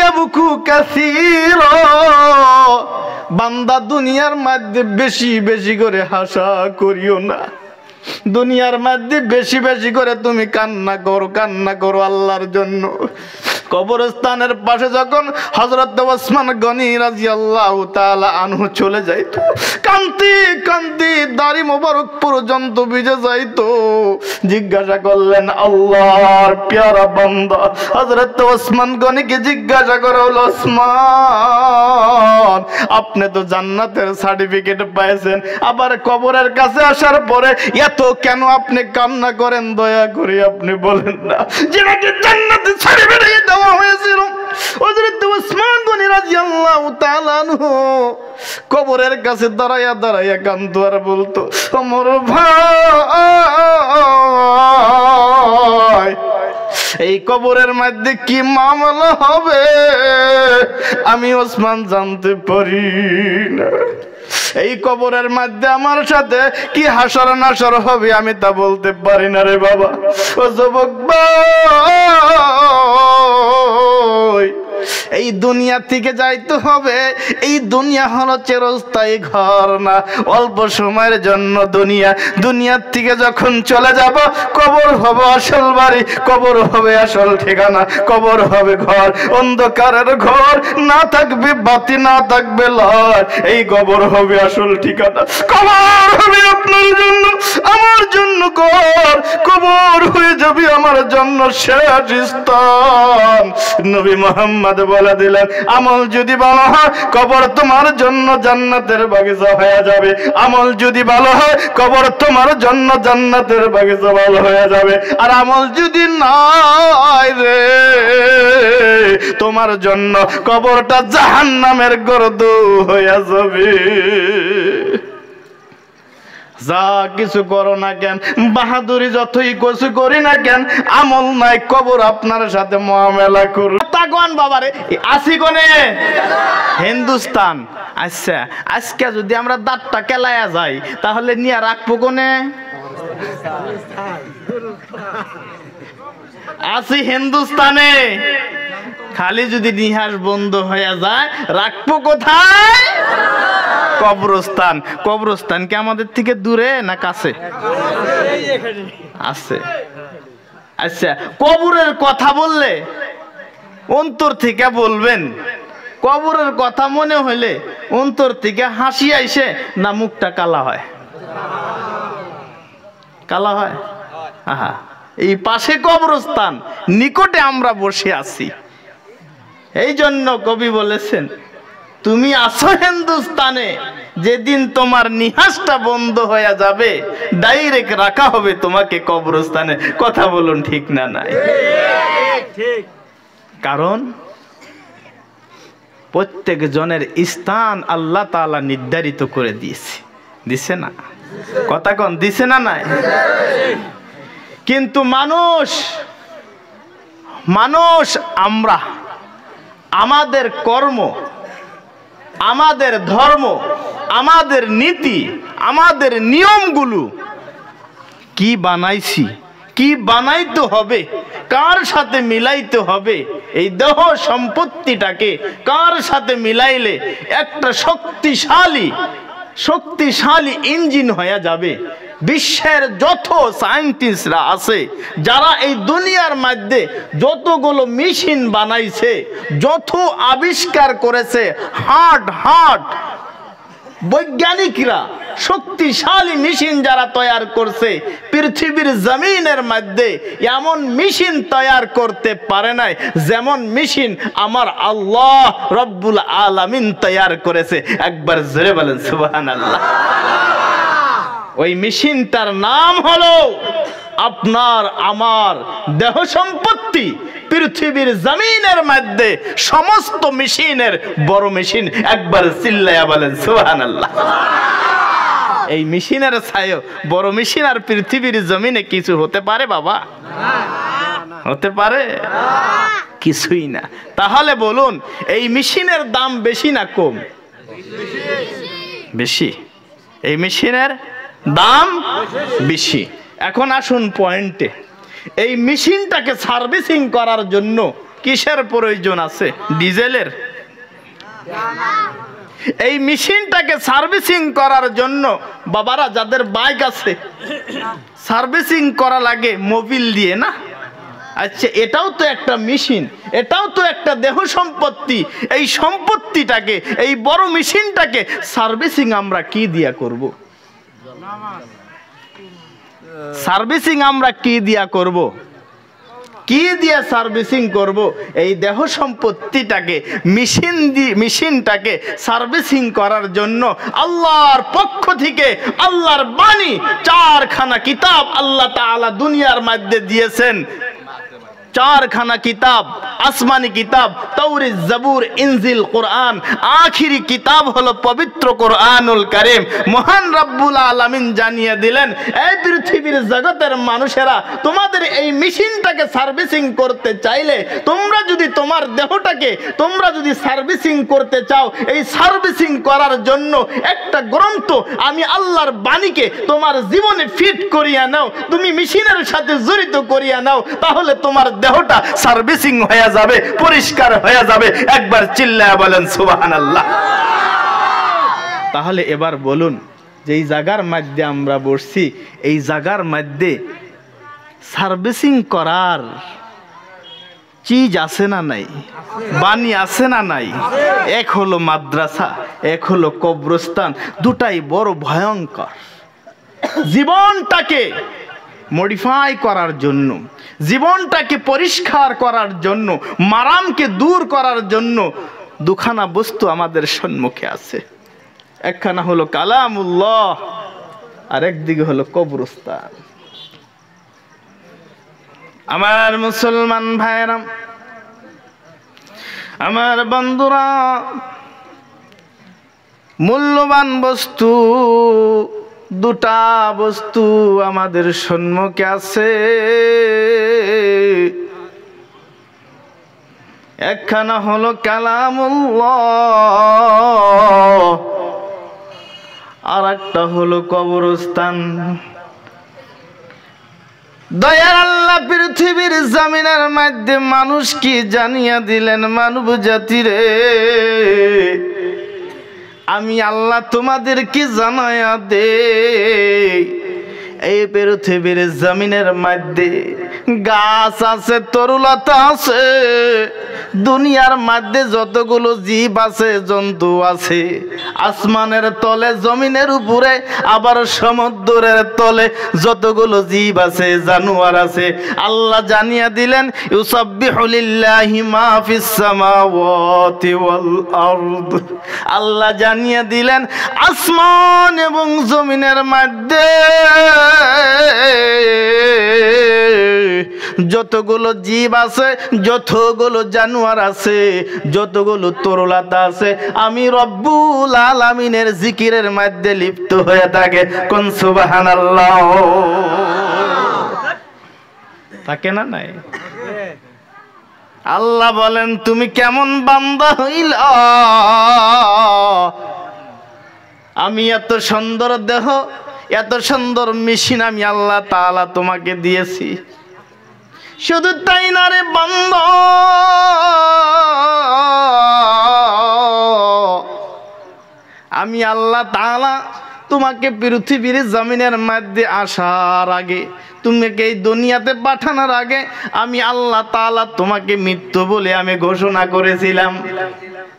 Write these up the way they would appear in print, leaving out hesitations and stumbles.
ইয়াবকু কাসীরা, বান্দা দুনিয়ার মধ্যে বেশি বেশি করে হাসা করিও না। দুনিয়ার মধ্যে বেশি বেশি করে তুমি কান্না করো আল্লাহর জন্য। কবরস্থানের পাশে যখন হযরত ওসমান গনি রাদিয়াল্লাহু তাআলা আনহু চলে যাইতো, কান্তি দাড়ি মোবারক পর্যন্ত ভিজে যাইতো। জিজ্ঞাসা করলেন আল্লাহর প্যারা বান্দা হযরত ওসমান গনিকে জিজ্ঞাসা করা হলো, ওসমান আপনি তো জান্নাতের সার্টিফিকেট পাইছেন, আবার কবরের কাছে আসার পরে এত কেন আপনি কান্না করেন? দয়া করে আপনি বলেন না যে নাকি জান্নাতের সার্টিফিকেট দেওয়া হয়েছিল। হযরত ওসমান গনি রাদিয়াল্লাহু তাআলা আনহু কবরের কাছে দাঁড়ায়া কান্দতো আর বলতো, আমার ভাই এই কবরের মধ্যে কি মামলা হবে আমি ওসমান জানতে পারি না। এই কবরের মধ্যে আমার সাথে কি হাসর নাসর হবে আমি তা বলতে পারি না রে বাবা। ও যুবক ভাই, এই দুনিয়া থেকে যাইতে হবে। এই দুনিয়া হলো চিরস্থায়ী ঘর না, অল্প সময়ের জন্য দুনিয়ার থেকে যখন চলে যাব কবর হবে আসল বাড়ি, কবর হবে আসল ঠিকানা, কবর হবে ঘর, অন্ধকারের ঘর, না থাকবে বাতি, না থাকবে লাইট। এই কবর হবে আসল ঠিকানা। কবর হবে আপনার জন্য, আমার জন্য ঘর, কবর হয়ে যাবে আমার জন্য শেষ স্থান। নবী মুহাম্মদ বলে দিলেন, আমল যদি ভালো হয় কবর তোমার জন্য জান্নাতের বাগিচা হয়ে যাবে। আমল যদি ভালো হয় কবর তোমার জন্য জান্নাতের বাগিচা ভালো হয়ে যাবে। আর আমল যদি নাই রে, তোমার জন্য কবরটা জাহান্নামের গর্ত হয়ে যাবে। যা কিছু করো না কেন, বাহাদুরি যতই কিছু করি না কেন, আমল নাই, কবর আপনার সাথে মুআমালা করুন। তাকওয়ান বাবারে আসি কোনে হিন্দুস্তান। আচ্ছা আজকে যদি আমরা দাঁতটা কেলায়া যাই তাহলে নিয়ে রাখবো কোনে? আসি হিন্দুস্তানে। খালি যদি নিহাস বন্ধ হয়ে যায় রাখবো কোথায়? কবরস্থান। কবরস্থান কি আমাদের থেকে দূরে না কাছে? আছে। আচ্ছা কবরের কথা বললে অন্তর থেকে বলবেন, কবরের কথা মনে হইলে অন্তর থেকে হাসি আইসে না মুখটা কালা হয়? কালা হয়। আহা, এই পাশে কবরস্থান, নিকটে আমরা বসে আছি। এই জন্য কবি বলেছেন, তুমি আছো হিন্দুস্তানে, যেদিন তোমার নিহাসটা বন্ধ হয়ে যাবে ডাইরেক্ট রাখা হবে তোমাকে কবরস্থানে। কথা বলুন ঠিক না? নাই? কারণ প্রত্যেক জনের স্থান আল্লাহ তাআলা নির্ধারিত করে দিছে না? কথা কোন দিছে না? নাই? কিন্তু মানুষ আমরা আমাদের কর্ম, আমাদের ধর্ম, আমাদের নীতি, আমাদের নিয়মগুলো কি বানাইছি, কি বানাইতে হবে, কার সাথে মিলাইতে হবে, এই দেহ সম্পত্তিটাকে কার সাথে মিলাইলে একটা শক্তিশালী ইঞ্জিন হয়ে যাবে। বিশ্বের যত সায়েন্টিস্টরা আছে, যারা এই দুনিয়ার মধ্যে যতগুলো মেশিন বানাইছে, যত আবিষ্কার করেছে, হার্ট বৈজ্ঞানিকরা শক্তিশালী মেশিন যারা তৈরি করছে, পৃথিবীর জমিনের মধ্যে এমন মেশিন তৈরি করতে পারে নাই যেমন মেশিন আমার আল্লাহ রব্বুল আলামিন তৈরি করেছে। একবার জোরে বলেন সুবহানাল্লাহ। ওই মেশিনটার নাম হলো আপনার আমার দেহ সম্পত্তি। পৃথিবীর জমিনের মধ্যে সমস্ত মেশিনের বড় মেশিন। একবার চিল্লায়া বলেন সুবহানাল্লাহ। এই মেশিনের ছায়া বড় মেশিন আর পৃথিবীর জমিনে কিছু হতে পারে বাবা? হতে পারে? কিছুই না। তাহলে বলুন এই মেশিনের দাম বেশি না কম? বেশি। এই মেশিনের দাম বেশি। এখন আসুন পয়েন্টে। এই মেশিনটাকে সার্ভিসিং করার জন্য কিসের প্রয়োজন আছে? ডিজেলের? এই মেশিনটাকে সার্ভিসিং করার জন্য বাবারা যাদের বাইক আছে সার্ভিসিং করা লাগে মোবিল দিয়ে না? আচ্ছা, এটাও তো একটা মেশিন, এটাও তো একটা দেহ সম্পত্তি। এই সম্পত্তিটাকে, এই বড় মেশিনটাকে সার্ভিসিং আমরা কি দিয়া করব? সার্ভিসিং আমরা কি দিয়া করব? কি দিয়ে সার্ভিসিং করব? এই দেহ সম্পত্তিটাকে, মেশিনটাকে সার্ভিসিং করার জন্য আল্লাহর পক্ষ থেকে আল্লাহর বাণী 4খানা কিতাব আল্লাহ তাআলা দুনিয়ার মধ্যে দিয়েছেন। 4খানা কিতাব, আসমানি কিতাব, তাওরাত, জাবুর, ইনজিল, কোরআন। আখিরি কিতাব হলো পবিত্র কোরআনুল কারীম। মহান রব্বুল আলামিন জানিয়ে দিলেন, এই পৃথিবীর জগতের মানুষেরা, তোমাদের এই মেশিনটাকে সার্ভিসিং করতে চাইলে, তোমরা যদি তোমার দেহটাকে তোমরা যদি সার্ভিসিং করতে চাও, এই সার্ভিসিং করার জন্য একটা গ্রন্থ আমি আল্লাহর বাণীকে তোমার জীবনে ফিট করিয়া নাও, তুমি মেশিনের সাথে জড়িত করিয়া নাও, তাহলে তোমার দেহটা সার্ভিসিং হয়ে যাবে, পরিষ্কার হয়ে যাবে। একবার চিল্লায়া বলেন সুবহানাল্লাহ। তাহলে এবার বলুন, যে এই জায়গার মধ্যে আমরা বসছি, এই জায়গার মধ্যে সার্ভিসিং করার চিজ আছে না নাই? বাণী আছে না নাই? এক হলো মাদ্রাসা, এক হলো কবরস্থান। দুটাই বড় ভয়ঙ্কর। জীবনটাকে মডিফাই করার জন্য, জীবনটাকে পরিষ্কার করার জন্য, মারামকে দূর করার জন্য দুখানা বস্তু আমাদের সম্মুখে আছে। একখানা হলো কালামুল্লাহ, আর একদিকে হলো কবরস্থান। আমার মুসলমান ভাইরা, আমার বন্ধুরা, মূল্যবান বস্তু দুটা বস্তু আমাদের সম্মুখে আছে। একখানা হলো কালামুল্লাহ, আর একটা হলো কবরস্থান। দয়ার আল্লাহ পৃথিবীর জমিনের মধ্যে মানুষ কি জানিয়ে দিলেন, মানব জাতিরে, আমি আল্লাহ তোমাদের কি জানায়া দে, এই পৃথিবীর জমিনের মধ্যে গাছ আছে, তরুলতা আছে, দুনিয়ার মধ্যে যতগুলো জীব আছে, জন্তু আছে, আসমানের তলে, জমিনের উপরে, আবার সমুদ্রের তলে যতগুলো জীব আছে, জানোয়ার আছে, আল্লাহ জানিয়ে দিলেন, ইউসাব্বিহু লিল্লাহি মা ফিস সামাওয়াতি ওয়াল আরদ। আল্লাহ জানিয়ে দিলেন, আসমান এবং জমিনের মধ্যে যতগুলো জীব আছে, যতগুলো জানোয়ার আছে, যতগুলো তরুলতা আছে, আমি রব্বুল আলামিনের জিকিরের মধ্যে লিপ্ত হয়ে থাকে। কোন সুবহানাল্লাহ থাকে না নাই? আল্লাহ বলেন, তুমি কেমন বান্দা হইলা, আমি এত সুন্দর দেহ, এত সুন্দর মেশিন আমি আল্লাহ তাআলা তোমাকে দিয়েছি। শুধু তাই না রে বান্দা, আমি আল্লাহ তাআলা তোমাকে পৃথিবীর জমিনের মধ্যে আসার আগে, তোমাকে এই দুনিয়াতে পাঠানোর আগে, আমি আল্লাহ তাআলা তোমাকে মৃত্যু বলে আমি ঘোষণা করেছিলাম।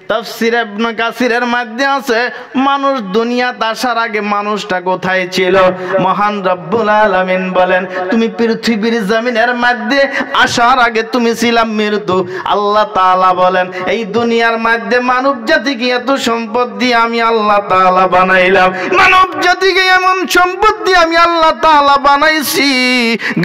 তাফসীর ইবনে কাসিরের মধ্যে আছে, মানুষ দুনিয়াতে আসার আগে মানুষটা কোথায় ছিল? মহান রব্বুল আলামিন বলেন, তুমি পৃথিবীর জমিনের মধ্যে আসার আগে তুমি ছিলাম মৃত্যু। আল্লাহ তাআলা বলেন, এই দুনিয়ার মধ্যে মানব জাতিকে এত সম্পদ দিয়ে আমি আল্লাহ তাআলা বানাইলাম, মানব জাতিকে এমন সম্পদ দিয়ে আমি আল্লাহ তাআলা বানাইছি,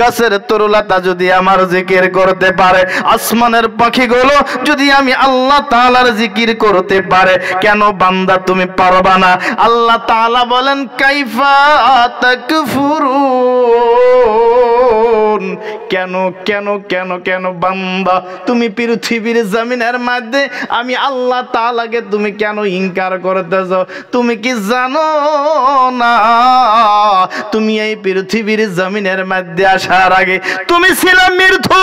গাছের তরুলতা যদি আমার জিকির করতে পারে, আসমানের পাখিগুলো যদি আমি আল্লাহ তাআলার জিকির করতে পারে, কেন বান্দা তুমি পারবা না? আল্লাহ তাআলা বলেন, কাইফা তাকফুরুন, কেন কেন কেন কেন বান্দা তুমি পৃথিবীর জমিনের মধ্যে আমি আল্লাহ তাআলাকে তুমি কেন ইনকার করতেছ? তুমি কি জানো না, তুমি এই পৃথিবীর জমিনের মধ্যে আসার আগে তুমি ছিলে মৃত্যু,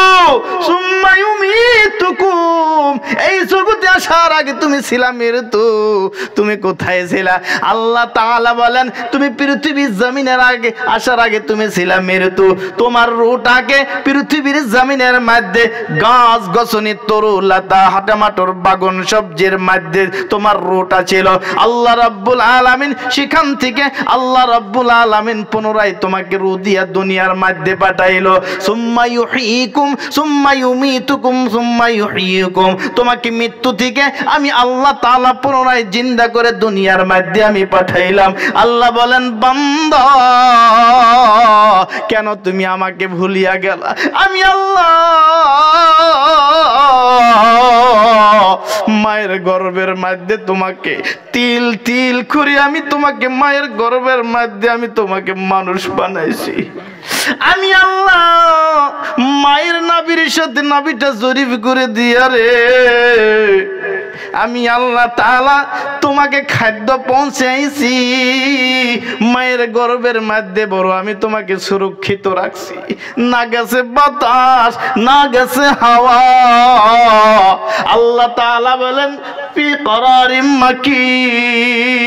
সুম্মা সুম্মা ইউমীতুকুম, এই জগতে আসার আগে তুমি ছিলা মৃত্যু। তুমি কোথায় ছিলা? আল্লাহ তাআলা বলেন তুমি পৃথিবীর জমিনের আগে আসার আগে তুমি ছিলা মৃত্যু। তোমার রূহটাকে পৃথিবীর জমিনের মধ্যে গাছ গছনি তরু লতা হাটামাটোর বাগান সবজির মধ্যে তোমার রূহটা ছিল। আল্লাহ রাব্বুল আলামিন সেখান থেকে আল্লাহ রাব্বুল আলামিন পুনরায় তোমাকে রূহ দিয়া দুনিয়ার মধ্যে পাঠাইলো। সুম্মা ইউহয়িকুম সুম্মা ইউমীতুকুম সুম্মা ইউহয়িকুম, তোমাকে মৃত্যু থেকে আমি আল্লাহ তাআলা পুনরায় জিন্দা করে দুনিয়ার মধ্যে আমি পাঠাইলাম। আল্লাহ বলেন বান্দা কেন তুমি আমাকে ভুলিয়া গেলা? আমি আল্লাহ মায়ের গর্ভের মধ্যে তোমাকে তিল তিল করে আমি তোমাকে মায়ের গর্ভের মধ্যে আমি তোমাকে মানুষ বানাইছি। আমি আল্লাহ মায়ের নাভির সাথে নাভিটা জরিপ করে দিয়া রে আমি আল্লাহ তাআলা তোমাকে খাদ্য পৌঁছাইছি। মায়ের গর্ভের মধ্যে বড় আমি তোমাকে সুরক্ষিত রাখছি। না গেছে বাতাস, না গেছে হাওয়া। আল্লাহ তাআলা বলেন ফি করারিম মাকিন,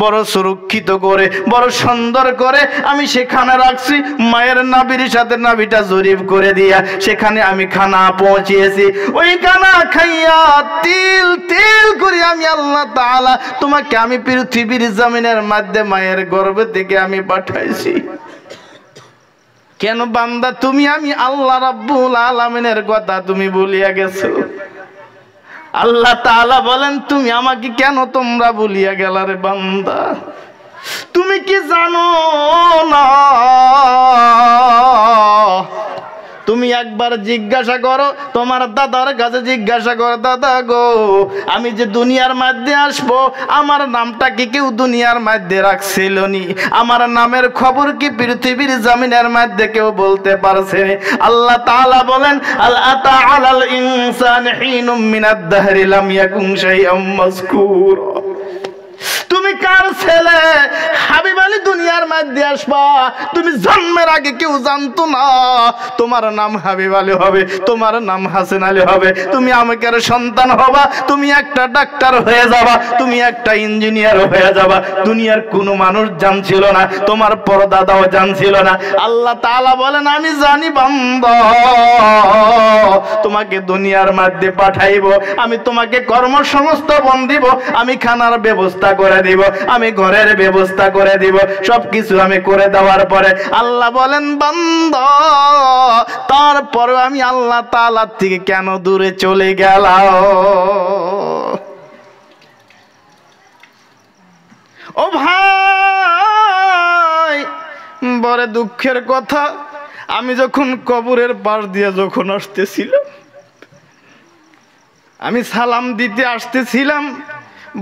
বড় সুরক্ষিত করে বড় সুন্দর করে আমি সেখানে রাখছি। মায়ের নাভির সাথে নাভিটা জরিপ করে দিয়া সেখানে আমি খানা পৌঁছিয়েছি। ওই খানা খাইয়া তিল তিল করে আমি আল্লাহ তাআলা তোমাকে আমি পৃথিবীর জমিনের মধ্যে মায়ের গর্ভ থেকে আমি পাঠাইছি। কেন বান্দা তুমি আমি আল্লাহ রাব্বুল আলামিনের কথা তুমি ভুলিয়া গেছো? আল্লাহ তাআলা বলেন তুমি আমাকে কেন তোমরা ভুলিয়া গেলা রে বান্দা? তুমি কি জানো না? তুমি একবার জিজ্ঞাসা করো, তোমার দাদার কাছে জিজ্ঞাসা করো, দাদা গো আমি যে দুনিয়ার মধ্যে আসবো আমার নামটা কি কেউ দুনিয়ার মধ্যে রাখছিল নি? আমার নামের খবর কি পৃথিবীর জমিনের মধ্যে কেউ বলতে পারছে? আল্লাহ তাআলা বলেন আল আতা আলাল ইনসানি হিনুম মিনাদ দাহরি লাম ইয়াকুন শাইআম মাযকুরা। তুমি কার ছেলে? হাবিব আলী দুনিয়ার মধ্যে আসবা, তুমি জন্মের আগে কেউ জানতো না তোমার নাম হাবিব আলী হবে, তোমার নাম হাসান আলী হবে। তুমি আমাকের সন্তান হবা, তুমি একটা ডাক্তার হয়ে যাবা, তুমি একটা ইঞ্জিনিয়ার হয়ে যাবা। দুনিয়ার কোনো মানুষ জানছিল না, তোমার পরদাদাও জানছিল না। আল্লাহ তাআলা বলেন আমি জানি বান্দা তোমাকে দুনিয়ার মধ্যে পাঠাইব, আমি তোমাকে কর্মসংস্থান দিব, আমি খানার ব্যবস্থা করে দিব, আমি ঘরের ব্যবস্থা করে দিব, সবকিছু আমি করে দেওয়ার পরে আল্লাহ বলেন বান্দা তারপরে আমি আল্লাহ তাআলা থেকে কেন দূরে চলে গেলাম? ও ভাই বড় দুঃখের কথা, আমি যখন কবরের পাশ দিয়ে যখন আসতেছিলাম, আমি সালাম দিতে আসতেছিলাম,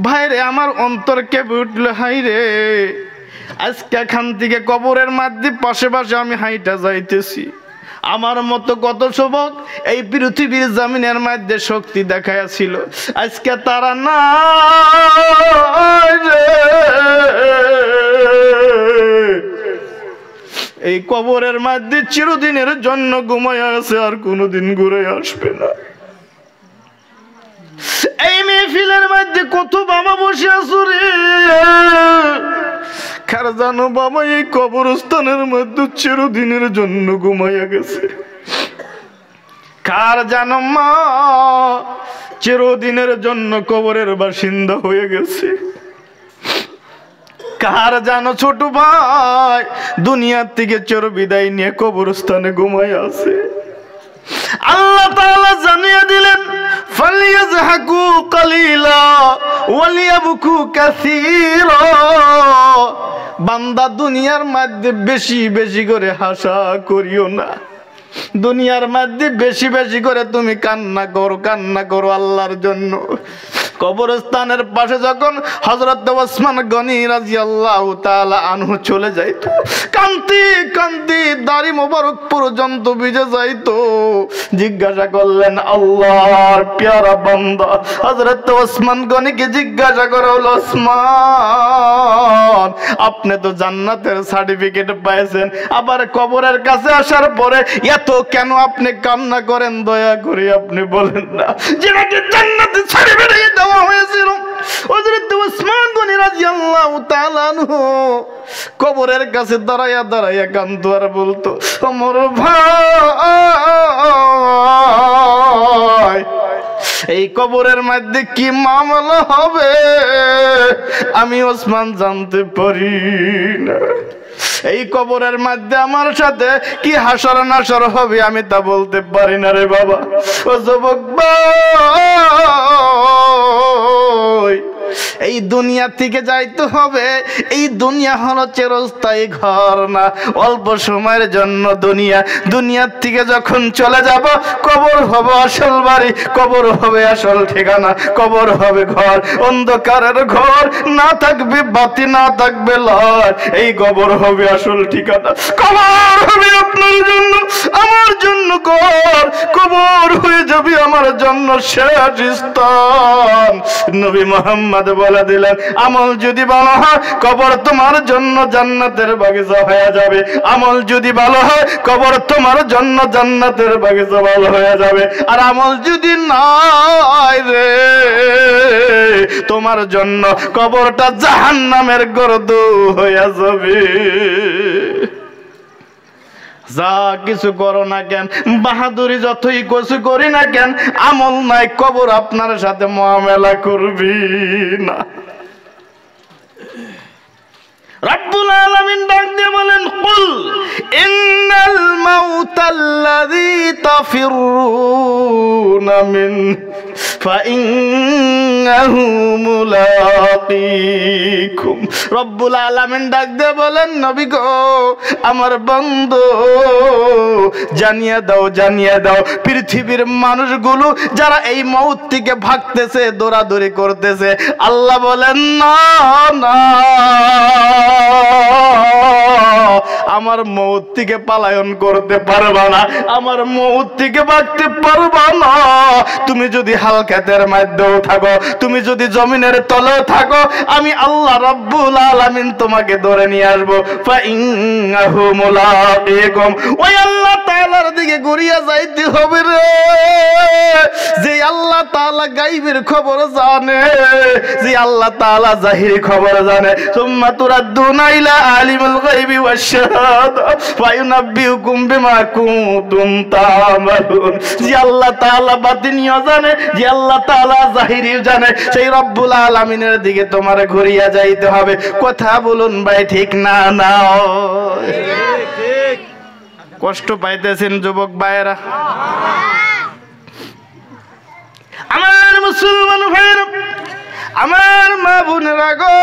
ভাইরে আমার অন্তর কেঁপে উঠল। হাই রে আজকে এখান থেকে কবরের মধ্যে পাশে পাশে আমি হাইটা যাইতেছি। আমার মতো কত যুবক এই পৃথিবীর জমিনের মধ্যে শক্তি দেখাইছিল, আজকে তারা না। এই কবরের মধ্যে চিরদিনের জন্য ঘুমায় আছে, আর কোনোদিন ঘুরে আসবে না। এই মেহফিলের মধ্যে কত বাবা বসে আছো রে, কার জানো বাবা এই কবরস্থানের মধ্যে চিরদিনের জন্য ঘুমাইয়া গেছে? কার জানো মা চিরদিনের জন্য কবরের বাসিন্দা হয়ে গেছে? কার জানো ছোট ভাই দুনিয়ার থেকে চির বিদায় নিয়ে কবরস্থানে ঘুমাইয়া আছে? আল্লাহ তাআলা জানিয়ে দিলেন ফালিয়াযহাকু কালিলা ওয়ালিয়াবকু কাসীরা। বান্দা দুনিয়ার মধ্যে বেশি বেশি করে হাসা করিও না, দুনিয়ার মধ্যে বেশি বেশি করে তুমি কান্না করো আল্লাহর জন্য। কবরস্থানের পাশে যখন হযরত ওসমান গনি রাদিয়াল্লাহু তাআলা আনহু চলে যাইতো, কান্তি কান্তি দাড়ি মোবারক পর্যন্ত ভিজে যাইতো। জিজ্ঞাসা করলেন আল্লাহর প্যারা বান্দা হযরত ওসমান গনিকে জিজ্ঞাসা করা হলো, ওসমান আপনি তো জান্নাতের সার্টিফিকেট পাইছেন, আবার কবরের কাছে আসার পরে এত কেন আপনি কান্না করেন? দয়া করে আপনি বলেন না যে নাকি জান্নাতের সার্টিফিকেট দেওয়া হয়েছিল। হযরত ওসমান গনি রাদিয়াল্লাহু তাআলা আনহু কবরের কাছে দাঁড়ায়া দাঁড়ায়া কান্দতো আর বলতো, আমার ভাই এই কবরের মধ্যে কি মামলা হবে আমি ওসমান জানতে পারি না। এই কবরের মধ্যে আমার সাথে কি হাসর নাসর হবে আমি তা বলতে পারি না রে বাবা। ও যুবক ভাই, এই দুনিয়া থেকে যাইতে হবে। এই দুনিয়া হলো চিরস্থায়ী ঘর না, অল্প সময়ের জন্য দুনিয়া। দুনিয়ার থেকে যখন চলে যাব কবর হবে আসল বাড়ি, কবর হবে আসল ঠিকানা, কবর হবে ঘর, অন্ধকারের ঘর, না থাকবে বাতি, না থাকবে লাইট। এই কবর হবে আসল ঠিকানা। কবর হবে আপনার জন্য, আমার জন্য ঘর, কবর হয়ে যাবে আমার জন্য শেষ স্থান। নবী মুহাম্মদ বলে দিলেন, আমল যদি ভালো হয় কবর তোমার জন্য জান্নাতের বাগিচা হয়ে যাবে। আমল যদি ভালো হয় কবর তোমার জন্য জান্নাতের বাগিচা ভালো হয়ে যাবে। আর আমল যদি নাই রে, তোমার জন্য কবরটা জাহান্নামের গর্ত হয়ে যাবে। যা কিছু করো না কেন, বাহাদুরি যতই কিছু করি না কেন, আমল নাই কবর আপনার সাথে মুআমালা করবি না। রব্বুল আলামিন ডাক দিয়ে বলেন, কুল ইন্নাল মাউতাল্লাযী তাফিরুনা মিন ফাইন্নাহু মুলাকীকুম। রব্বুল আলামিন ডাক দিয়ে বলেন, নবী গো আমার বন্ধু জানিয়ে দাও, জানিয়ে দাও পৃথিবীর মানুষগুলো যারা এই মউত থেকে ভাগতেছে, দৌড়াদৌড়ি করতেছে, আল্লাহ বলেন না না, আমার মউত থেকে পালায়ন করতে পারবা না, আমার মউত থেকে ভাগতে পারবা না। তুমি যদি হালকাতের মধ্যেও থাকো, তুমি যদি জমিনের তলেও থাকো, আমি আল্লাহ রাব্বুল আলামিন তোমাকে ধরে নিয়ে আসবো। ফাইন্নাহু মুলাকীকুম, ওই আল্লাহ তাআলার দিকে ঘুরিয়া যাইতে হবে রে, যে আল্লাহ তাআলা গায়বের খবর জানে, যে আল্লাহ তাআলা জাহিরি খবর জানে। সুম্মা তুরাদ্দুনা ইলা আলিমুল গায়বি ওয়াশ শাহাদা ফায়ুনাব্বিউকুম বিমা কুনতুম তা'মালুন। যে আল্লাহ তাআলা বাতিনিও জানে, যে আল্লাহ তাআলা জাহিরিও জানে, সেই রব্বুল আলামিনের দিকে তোমার ঘুরিয়া যাইতে হবে। কথা বলুন ভাই, ঠিক না? না ঠিক? কষ্ট পাইতেছেন যুবক ভাইয়েরা? আমার মুসলমান ভাইয়েরা, আমার মা বোনেরা গো,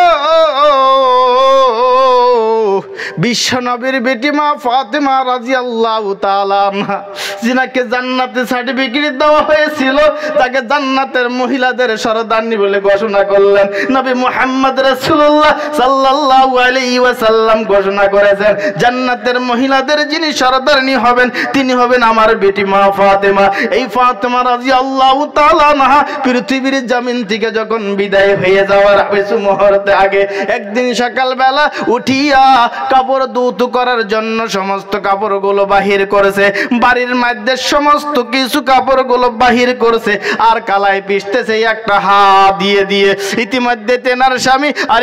বিশ্ব নবীর বেটি মা ফাতেমা রাদিয়াল্লাহু তাআলা আনহা, যিনাকে জান্নাতের সার্টিফিকেট দেওয়া হয়েছিল, তাকে জান্নাতের মহিলাদের সরদারনি বলে ঘোষণা করলেন নবী মুহাম্মদ রাসূলুল্লাহ সাল্লাল্লাহু আলাইহি ওয়াসাল্লাম। ঘোষণা করেছেন জান্নাতের মহিলাদের যিনি সরদারনি হবেন তিনি হবেন আমার বেটি মা ফাতেমা। এই ফাতেমা রাদিয়াল্লাহু তাআলা আনহা পৃথিবীর জমিন থেকে যখন বিদায় হয়ে যাওয়ার কিছু মুহূর্ত আগে একদিন সকালবেলা উঠিয়া কাপড় ধুত করার জন্য সমস্ত কাপড়গুলো বাহির করেছে, বাড়ির মধ্যে সমস্ত কিছু কাপড়গুলো বাহির করেছে, আর কালাই পিষতেছে একটা হাত দিয়ে দিয়ে। ইতিমধ্যে তেনার স্বামী আর